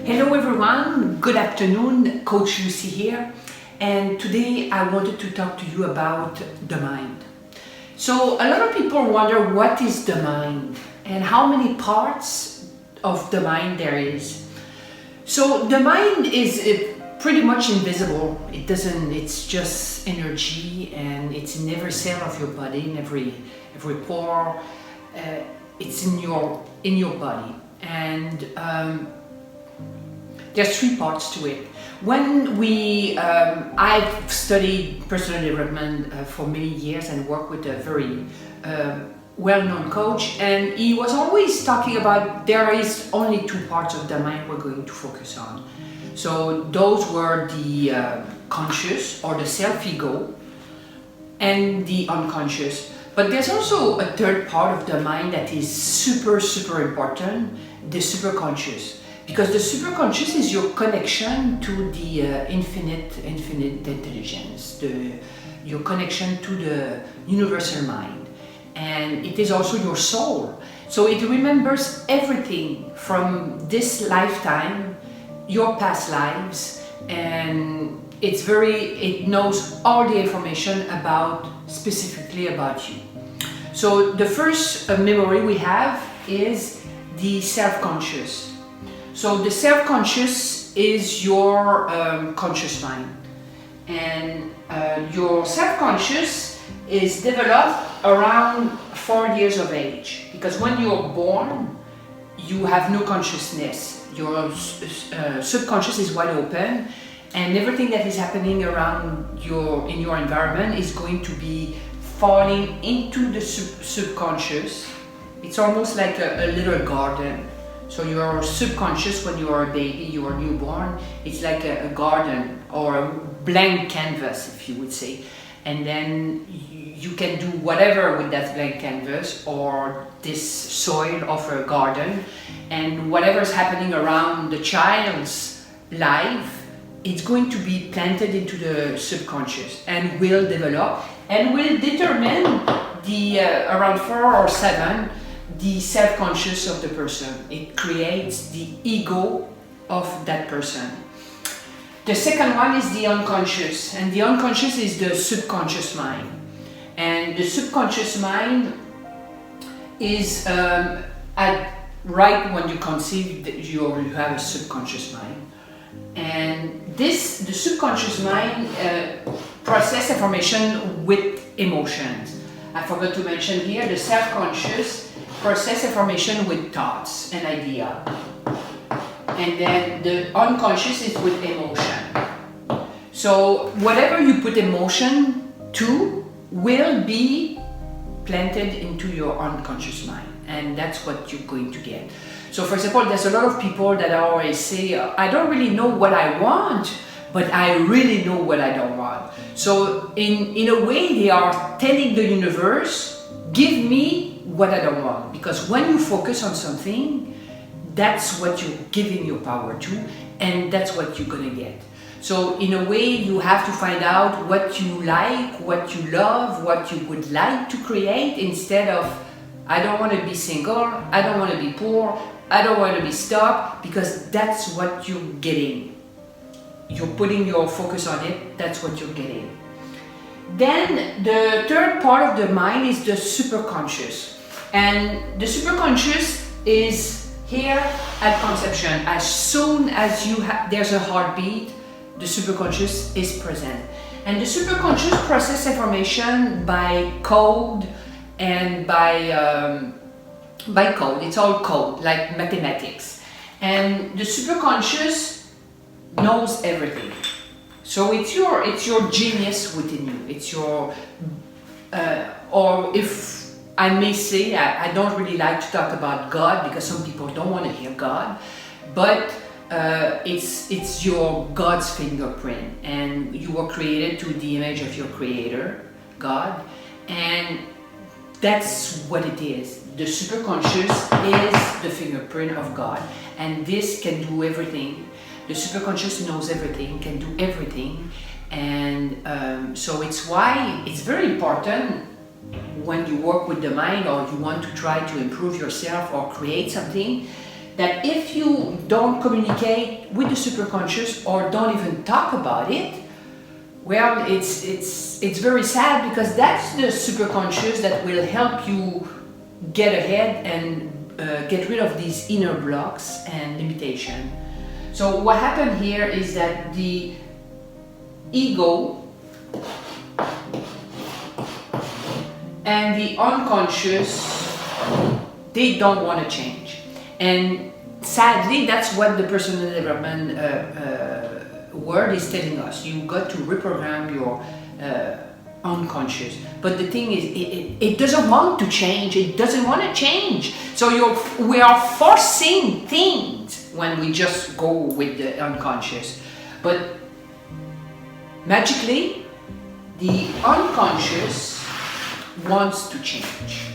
Hello everyone, good afternoon, Coach Lucy here, and today I wanted to talk to you about the mind. So a lot of people wonder what is the mind and how many parts of the mind there is. So the mind is pretty much invisible. It's just energy, and it's in every cell of your body, in every pore. It's in your body, and there's three parts to it. When I've studied personal development for many years and worked with a very well-known coach, and he was always talking about there is only two parts of the mind we're going to focus on. So those were the conscious or the self-ego and the unconscious. But there's also a third part of the mind that is super important, the superconscious. Because the superconscious is your connection to the infinite intelligence, your connection to the universal mind. And it is also your soul. So it remembers everything from this lifetime, your past lives, and it knows all the information specifically about you. So the first memory we have is the self-conscious. So the self-conscious is your conscious mind, and your self-conscious is developed around 4 years of age, because when you're born you have no consciousness. Your subconscious is wide open, and everything that is happening around in your environment is going to be falling into the subconscious. It's almost like a little garden. So your subconscious, when you are a baby, you are newborn, it's like a garden or a blank canvas, if you would say. And then you can do whatever with that blank canvas or this soil of a garden. And whatever is happening around the child's life, it's going to be planted into the subconscious and will develop and will determine around 4 or 7, the self-conscious of the person. It creates the ego of that person. The second one is the unconscious, and the unconscious is the subconscious mind. And the subconscious mind is right when you conceive, you have a subconscious mind. And the subconscious mind processes information with emotions. I forgot to mention here, the self-conscious process information with thoughts and idea, and then the unconscious is with emotion. So whatever you put emotion to will be planted into your unconscious mind, and that's what you're going to get. So for example, there's a lot of people that always say, I don't really know what I want, but I really know what I don't want. So in a way, they are telling the universe, give me what I don't want, because when you focus on something, that's what you're giving your power to, and that's what you're gonna get. So in a way, you have to find out what you like, what you love, what you would like to create, instead of I don't want to be single, I don't want to be poor, I don't want to be stuck, because that's what you're getting. You're putting your focus on it, that's what you're getting. Then the third part of the mind is the superconscious. And the superconscious is here at conception. As soon as there's a heartbeat, the superconscious is present. And the superconscious processes information by code and by code. It's all code, like mathematics. And the superconscious knows everything. So it's your genius within you. It's your, or if I may say, I don't really like to talk about God, because some people don't want to hear God, but it's your God's fingerprint, and you were created to the image of your creator, God, and that's what it is. The superconscious is the fingerprint of God, and this can do everything. The superconscious knows everything, can do everything, and so it's why it's very important when you work with the mind, or you want to try to improve yourself or create something, that if you don't communicate with the superconscious or don't even talk about it, well, it's very sad, because that's the superconscious that will help you get ahead and get rid of these inner blocks and limitation. So what happened here is that the ego and the unconscious, they don't want to change. And sadly, that's what the personal development word is telling us. You got to reprogram your unconscious. But the thing is, it doesn't want to change. It doesn't want to change. So we are forcing things when we just go with the unconscious. But magically, the unconscious wants to change.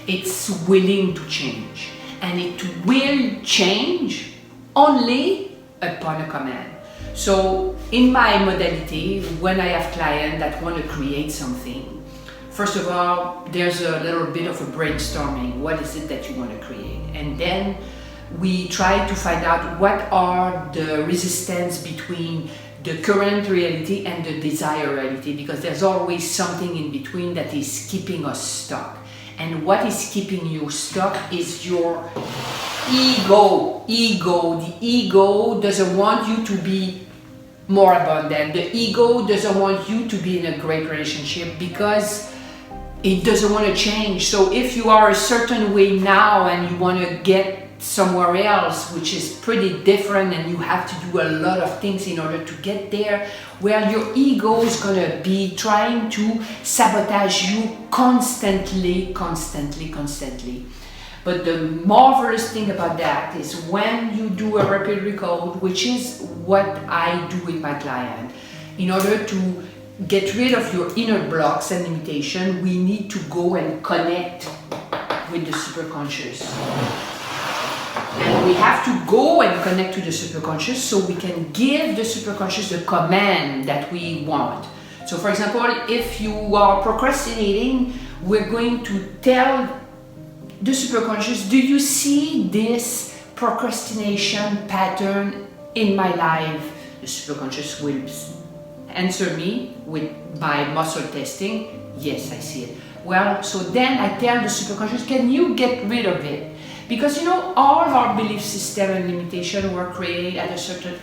It's willing to change. And it will change only upon a command. So in my modality, when I have clients that want to create something, first of all, there's a little bit of a brainstorming. What is it that you want to create? And then we try to find out what are the resistance between the current reality and the desired reality, because there's always something in between that is keeping us stuck. And what is keeping you stuck is your ego. The ego doesn't want you to be more abundant. The ego doesn't want you to be in a great relationship because it doesn't want to change. So if you are a certain way now and you want to get somewhere else, which is pretty different, and you have to do a lot of things in order to get there, well, your ego is going to be trying to sabotage you constantly. But the marvelous thing about that is when you do a rapid recode, which is what I do with my client, in order to get rid of your inner blocks and limitation, we need to go and connect with the superconscious. And we have to go and connect to the superconscious so we can give the superconscious the command that we want. So for example, if you are procrastinating, we're going to tell the superconscious, do you see this procrastination pattern in my life? The superconscious will answer me with my muscle testing, yes, I see it. Well, so then I tell the superconscious, can you get rid of it? Because all of our belief system and limitation were created at a certain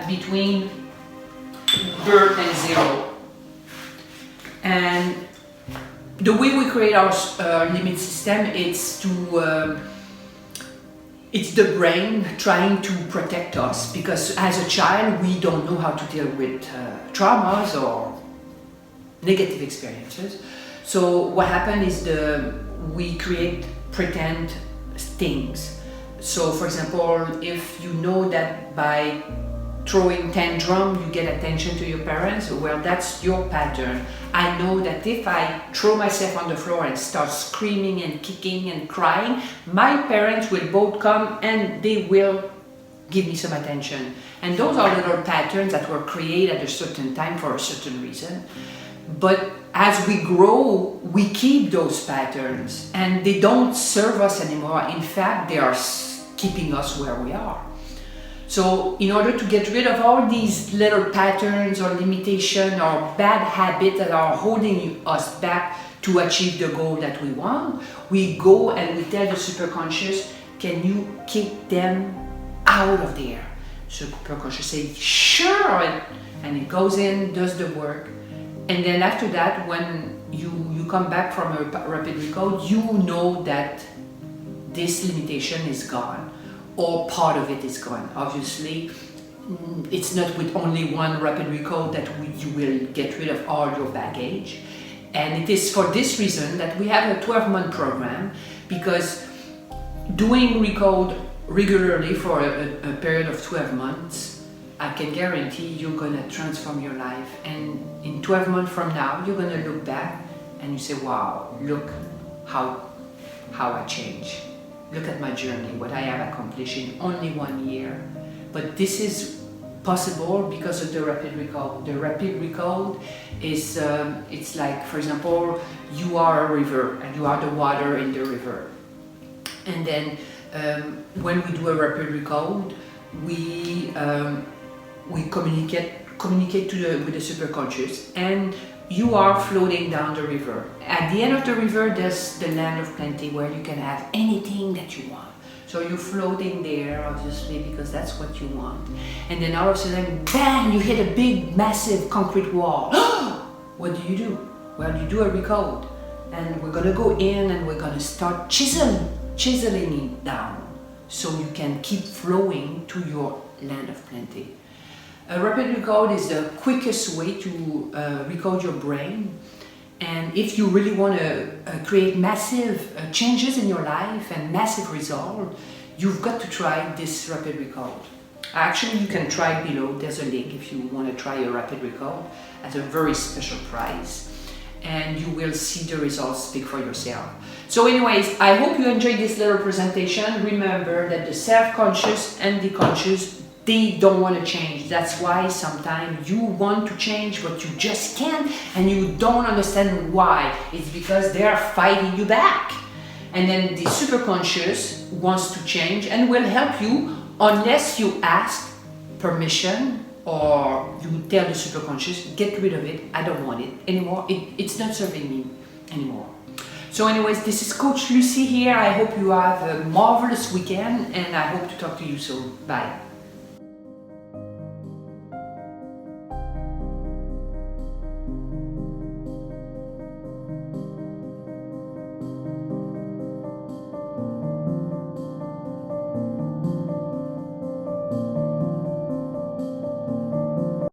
between birth and zero. And the way we create our limit system, it's the brain trying to protect us, because as a child we don't know how to deal with traumas or negative experiences. So what happened is we create pretend things. So for example, if you know that by throwing tantrum you get attention to your parents, well, that's your pattern. I know that if I throw myself on the floor and start screaming and kicking and crying, my parents will both come and they will give me some attention. And those are little patterns that were created at a certain time for a certain reason. But as we grow, we keep those patterns and they don't serve us anymore. In fact, they are keeping us where we are. So in order to get rid of all these little patterns or limitation or bad habits that are holding us back to achieve the goal that we want, we go and we tell the superconscious, can you kick them out of there? Superconscious says, sure, and it goes in, does the work. And then after that, when you come back from a rapid recode, you know that this limitation is gone, or part of it is gone. Obviously, it's not with only one rapid recode that you will get rid of all your baggage. And it is for this reason that we have a 12-month program, because doing recode regularly for a period of 12 months, I can guarantee you're going to transform your life. And in 12 months from now, you're going to look back and you say, wow, look how I changed. Look at my journey, what I have accomplished in only 1 year. But this is possible because of the rapid recode. The rapid recode is, it's like, for example, you are a river and you are the water in the river. And then when we do a rapid recode, we communicate with the superconscious, and you are floating down the river. At the end of the river, there's the land of plenty where you can have anything that you want. So you're floating there, obviously, because that's what you want. And then all of a sudden, bang, you hit a big, massive concrete wall. What do? Well, you do a recode. And we're gonna go in and we're gonna start chiseling it down so you can keep flowing to your land of plenty. A rapid recode is the quickest way to recode your brain. And if you really want to create massive changes in your life and massive result, you've got to try this rapid recode. Actually, you can try it below. There's a link if you want to try a rapid recode at a very special price. And you will see the results speak for yourself. So anyways, I hope you enjoyed this little presentation. Remember that the self-conscious and the conscious, they don't want to change. That's why sometimes you want to change, but you just can't, and you don't understand why. It's because they are fighting you back. And then the superconscious wants to change and will help you unless you ask permission or you tell the superconscious, get rid of it, I don't want it anymore, it's not serving me anymore. So anyways, this is Coach Lucy here. I hope you have a marvelous weekend and I hope to talk to you soon. Bye.